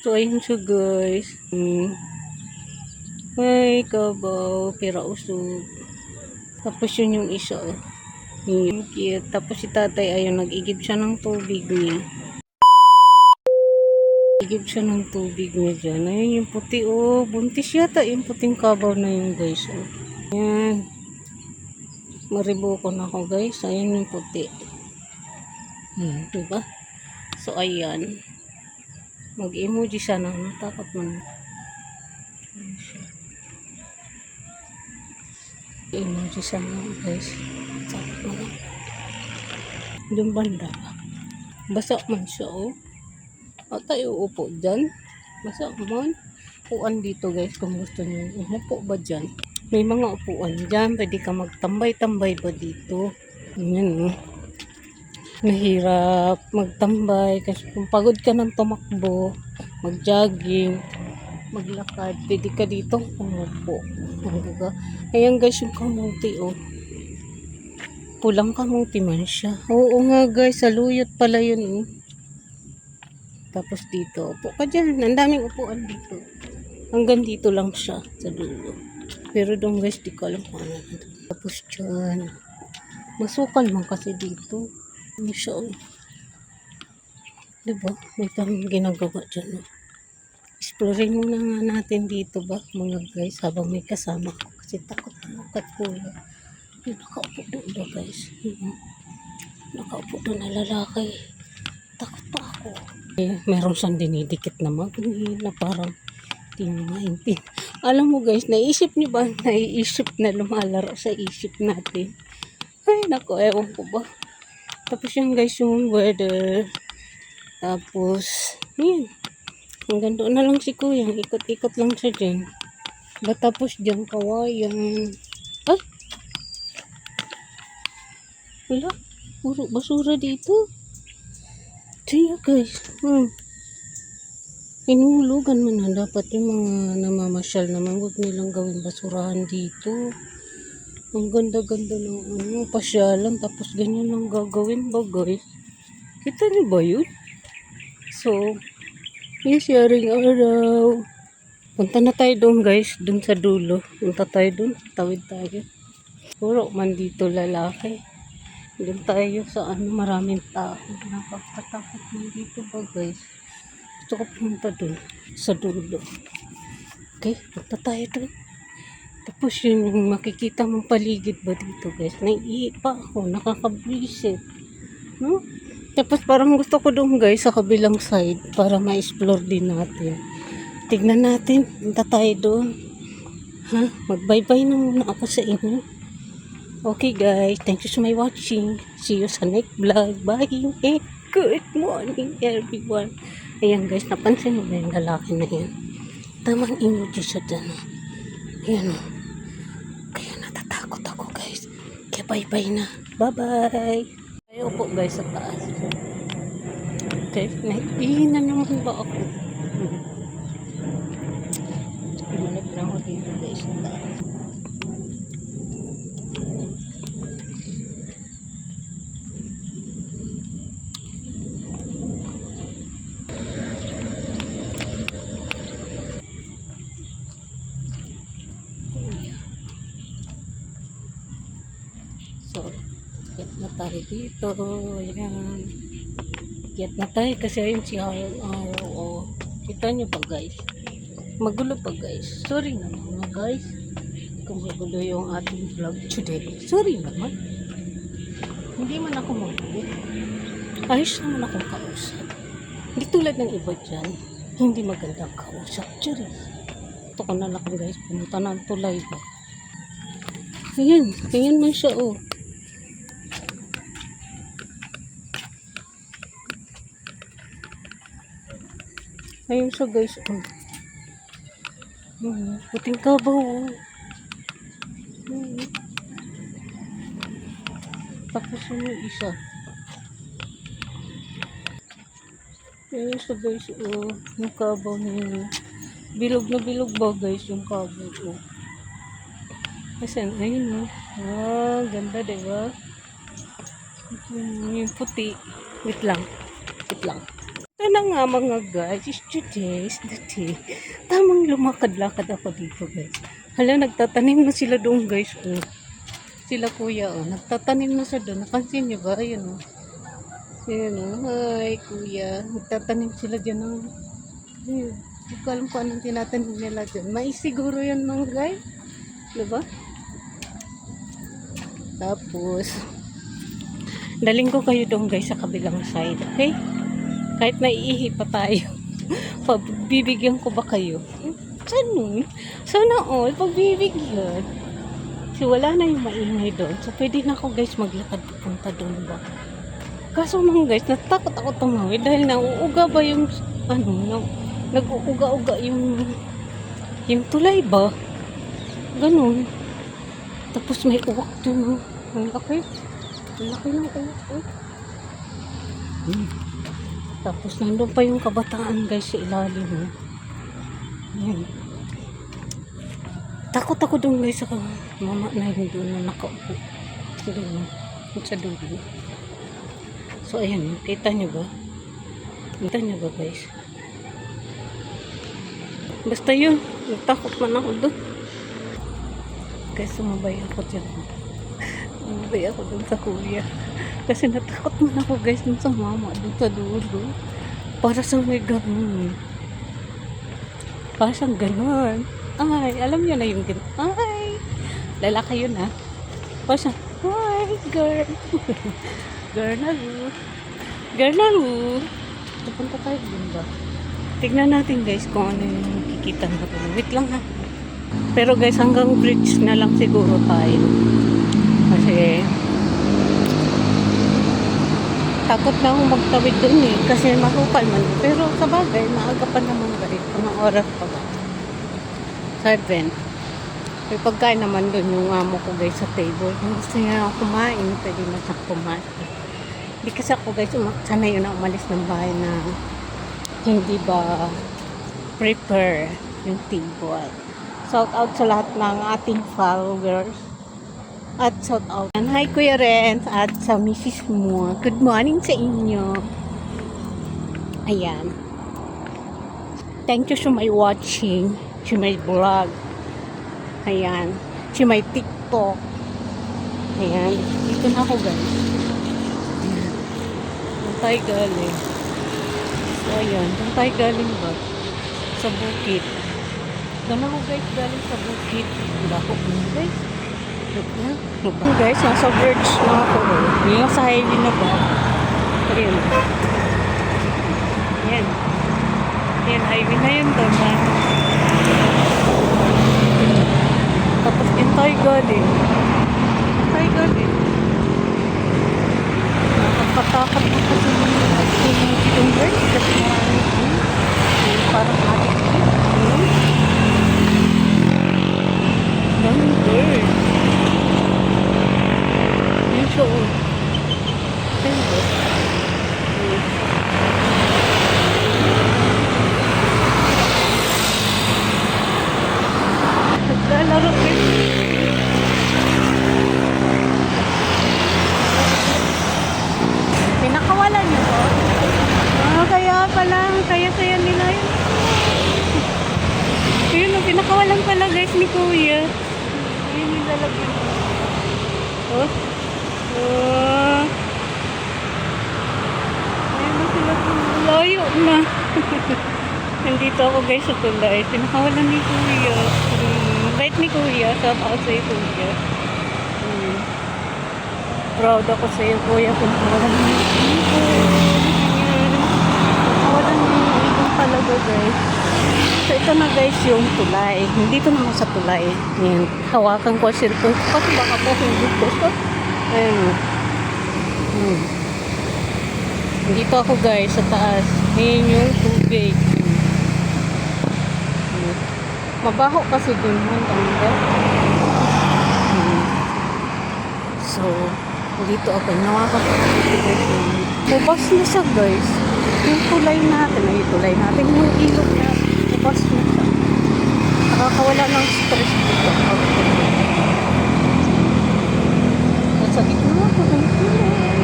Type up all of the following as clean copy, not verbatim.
So, ayun siya guys. Ay, kabaw. Pira usog. Tapos yun yung isa. Yung cute. Tapos si tatay, ayun, nag-igib siya ng tubig niya. Igib siya ng tubig niya dyan. Ayun yung puti, oh. Buntis yata yung puting kabaw na yun, guys. Oh. Ayan. Maribukon ako, guys. Ayan yung puti. Diba? So, ayan. Mag-emoji siya na. Natakot man. Ayan siya. Emoji siya na, guys. Takot man. Yung banda. Basa man siya, oh. O tayo upo dyan. Basa man. Upuan dito, guys, kung gusto niyo. Umupo ba dyan? May mga upuan dyan. Pwede ka magtambay-tambay ba dito? Ayan, oh. Mahirap magtambay kasi kung pagod ka ng tumakbo, mag-jogging, maglakad, pwede ka dito umupo. Diba? Ayan guys, yung kamuti, oh. Pulang kamuti man siya. Oo nga guys, saluyot pala yun, oh. Tapos dito, upo ka dyan. Ang daming upuan dito. Hanggang dito lang siya sa dulo. Pero doon guys, di ko alam kung ano. Tapos dyan, masukal man kasi dito. Ano siya, oh. Diba? May parang ginagawa dyan, oh. Exploring muna nga natin dito ba, mga guys, habang may kasama ko. Kasi takot ako kat kuya. Yung nakaupo doon ba, guys? Nakaupo doon na lalaki. Takot pa ako. Eh, meron siyang dinidikit na magnet na parang tinahintin. Alam mo guys, naisip niyo ba? Naiisip na lumalaro sa isip natin. Ay, naku, ewan ko ba. Tapos yung guys, yung weather. Tapos, yun. Hanggang doon na lang si kuya. Ikot-ikot lang siya dyan. Tapos dyan, kawayan. Ay! Wala. Puro basura dito. Tiyo guys. Inulugan mo na. Dapat yung mga namamasyal naman. Huwag nilang gawin basurahan dito. Ang ganda-ganda ng pasyalan. Tapos ganyan lang gagawin ba guys? Kita niyo ba yun? So, yes, sharing araw. Punta na tayo doon guys. Doon sa dulo. Punta tayo doon. Tawid tayo. Puro man dito lalaki. Doon tayo sa maraming tao. Nakakatakot man dito ba guys. Gusto ko pumunta doon. Sa dulo. Okay, punta tayo doon. Tapos yun yung makikita mong paligid ba dito guys. Naiihi pa ako. Nakakabwisit. No? Tapos parang gusto ko doon guys sa kabilang side. Para ma-explore din natin. Tignan natin. Punta tayo doon. Ha? Mag-bye-bye na muna ako sa inyo. Okay guys. Thank you so much for watching. See you sa next vlog. Bye. Good morning everyone. Ayan guys. Napansin mo ba yung lalaki na yan? Tamang emoji siya dyan. Ayan o. Kaya natatakot ako guys. Kaya bye-bye na. Bye-bye. Ayaw po guys sa taas. Okay. Naihinan naman ba ako? Bumalik na ako dito guys sa taas. So, get na tayo dito. Ayan. Get na tayo kasi ayun si araw. Oh. Kita nyo ba guys? Magulo pa guys. Sorry naman mga guys. Kung magulo yung ating vlog today. Sorry naman. Hindi man ako magulo. Ayos naman akong kausap. Hindi tulad ng iba dyan. Hindi magandang kausap. Sorry. Ito ko na lang guys. Pumunta na ang tulay ba? Ayan. Tingnan man siya oh. Ayun siya guys. Puting kabaw. Tapos yung isa. Ayun siya guys. Yung kabaw niya. Bilog na bilog ba guys yung kabaw. Kasi ayun ganda diba? Yung puti. Wait lang. Ano nga mga guys, is today's the day. Tamang lumakad-lakad ako dito guys. Hala, nagtatanim na sila doon guys. Oh. Sila kuya, oh. Nagtatanim na sa doon. Napansin niyo ba? Ayun, oh. Ayun, oh. Hi, kuya. Nagtatanim sila dyan, oh. Ayun. Hindi ko alam kung anong tinatanim nila dyan. Mais siguro yan mga guys. Diba? Tapos, daling ko kayo doon guys sa kabilang side. Okay? Kahit naiihi pa tayo. Pagbibigyan ko ba kayo? Sana all, pagbibigyan. So, wala na yung maingay doon. So, pwede na ako guys maglakad papunta doon ba? Kaso mga guys, natakot ako tumawid dahil nauuga ba yung, nag-uuga-uga yung tulay ba? Ganun. Tapos may uwak doon. Ang laki. Ang laki ng uwak. Tapos nandun pa yung kabataan guys sa ilalim. Yan. Takot ako doon guys sa mama na yun doon na nakaupo. Doon. Sa dulo. So ayan. Kita nyo ba? Kita nyo ba guys? Basta yun. Takot man ako doon. Guys, sumabay ako dyan. Sumabay ako doon sa kuya. Kasi natakot man ako guys dun sa mama. Doon sa dulo. Para sa may ganun. Para siyang ganun. Ay, alam niyo na yung ganun. Ay! Lalaki yun ha. Para siyang, ay, girl. Girl na lu. Girl na lu. Pupunta tayo dun ba? Tignan natin guys kung ano yung makikita natin. Wait lang ha. Pero guys, hanggang bridge na lang siguro tayo. Kasi takot na akong magtawid dun eh. Kasi makupal man. Pero sa bagay, maaga pa naman guys. Anong oras pa ba? 7. May pagkain naman dun yung amo ko guys sa table. Kung gusto niya kumain, pwede na siya kumain. Hindi kasi ako guys, sana yun na umalis ng bahay na hindi ba prepare yung table. Shout out sa lahat ng ating followers. At shout out. Hi Kuya Renz at sa Mrs. mo. Good morning sa inyo. Ayan. Thank you so my watching. To my vlog. Ayan. To my TikTok. Ayan. Dito na ako guys. Ayan. Doon tayo galing. So ayan. Doon tayo galing ba? Sa bukid. Doon ako guys galing sa bukid. Wala ko guys. Guys, nasa verge na ako. Yung sa highway na ba? Ayan. Ayan. Ayan, highway na yun doon. Tapos din tayo galing. Tayo galing. Nakakatakot na kasi yung guys. Kasi maraming parang adik. Daming bird. Yung show. Tembo. Naglalaro din. Pinakawalan niyo po? Kaya pala. Kaya saya nila yun. Ayun, pinakawalan pala guys ni Kuya. Ayun yung lalagyan. Oh. Oh. Ayun na sila. Layo na. Nandito ako guys sa tulay. Pinakawalan ni Kuya. Bait ni Kuya. Shout out sa iyo Kuya. Proud ako sa iyo Kuya. Pinakawalan ni Kuya. Pinakawalan ni ibang talaga guys. So ito na guys yung tulay. Dito naman sa tulay. Ayan. Hawakan ko ang cellphone. Kasi baka po hindi ko. Ayan. Dito ako guys sa taas. Ayan yung tubig. Mabaho kasi dun. So dito ako. Nawakan ko. Bubas na siya guys. Yung tulay natin. Ay tulay natin. Yung ilog natin. Bubas na siya. Nakakawala ng stress dito. Sa gitna.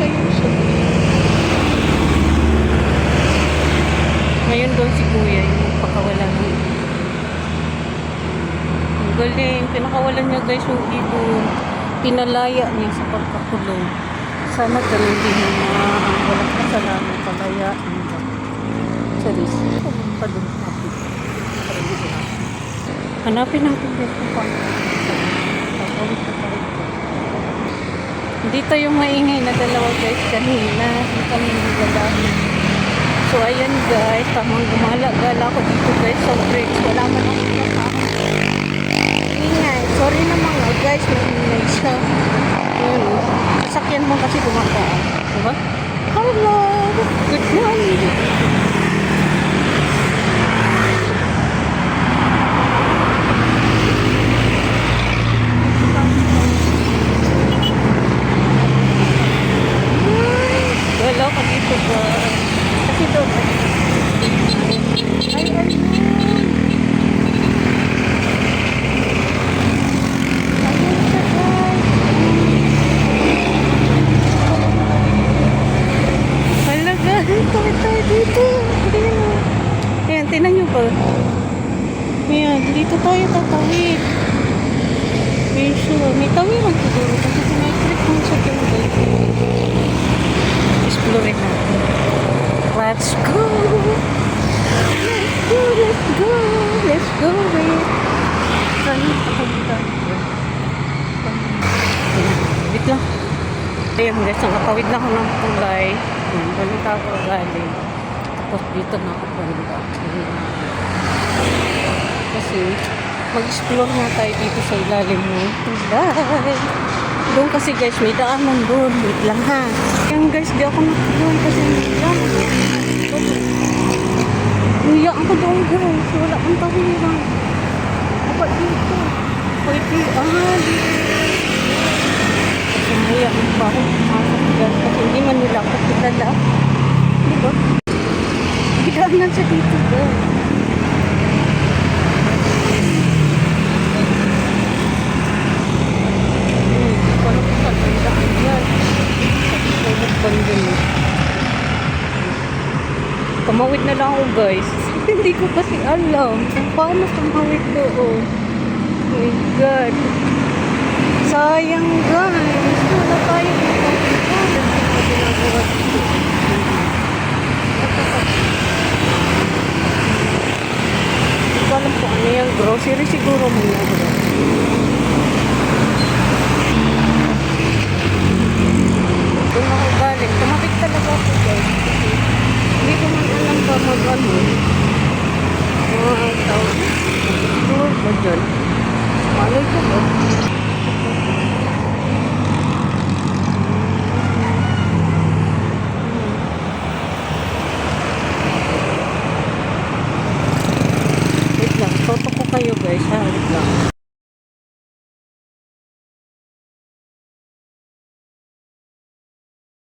Ayun siya. Ngayon doon si kuya, yung nagpakawala ng ang galing. Pinakawalan niya guys yung ibon. Pinalaya niya sa pagkakulong. Sana ganun din yung mga walang kasalanan palaya. Charis. Pumunta doon sa akin. Hanapin natin dito pa. Papawit na tayo. Dito yung maingay na dalawa guys kanina. Hindi kami naglalaki. So ayan guys, tamang gumala-gala ko dito guys sa bridge. Wala man ako kasama. Ingay. Sorry na mga guys, may siya. Yun. Sasakyan mo kasi dumakaan. Diba? Hello! Good morning! Wala ka dito ba? Kasi doon. Ay, ayun. Ayun siya guys. Hala guys, kami tayo dito. Ayan. Ayan, tinan nyo ba? Ayan, dito tayo tatawid. May sure. May tawiran siguro. Kasi sinay-trip mo siya guys. Explore natin. Let's go! Let's go! Let's go! Let's go! Saan yung papunta? Wait lang. Ayun guys, nakatawid na ako ng tulay. Balita ako galing. Tapos dito na ako banda. Kasi mag-explore nga tayo dito sa ilalim ng tulay. Doon kasi guys, may daanan doon. Wait lang ha. Yan guys, di ako nakatuloy kasi lang. Uyak ako doon guys. Wala kang tawiran. Apa dito? Pwede. Dito. Kasi uyak pa ako. Kasi hindi man nila ako kilala. Diba? Gidaanan sa dito guys. Tumawid na lang ako guys. Hindi ko kasi alam kung paano tumawid doon. Oh my god. Sayang guys. Wala tayo dito. Hindi ko alam kung ano yung grocery siguro muna. Doon ako galing. Tumawid talaga ako guys. Hindi ko man alam ba mag-ano. Mga tawag. Mag-explore ba dyan? Malay ko ba? Wait lang. Toto ko kayo guys ha. Wait lang.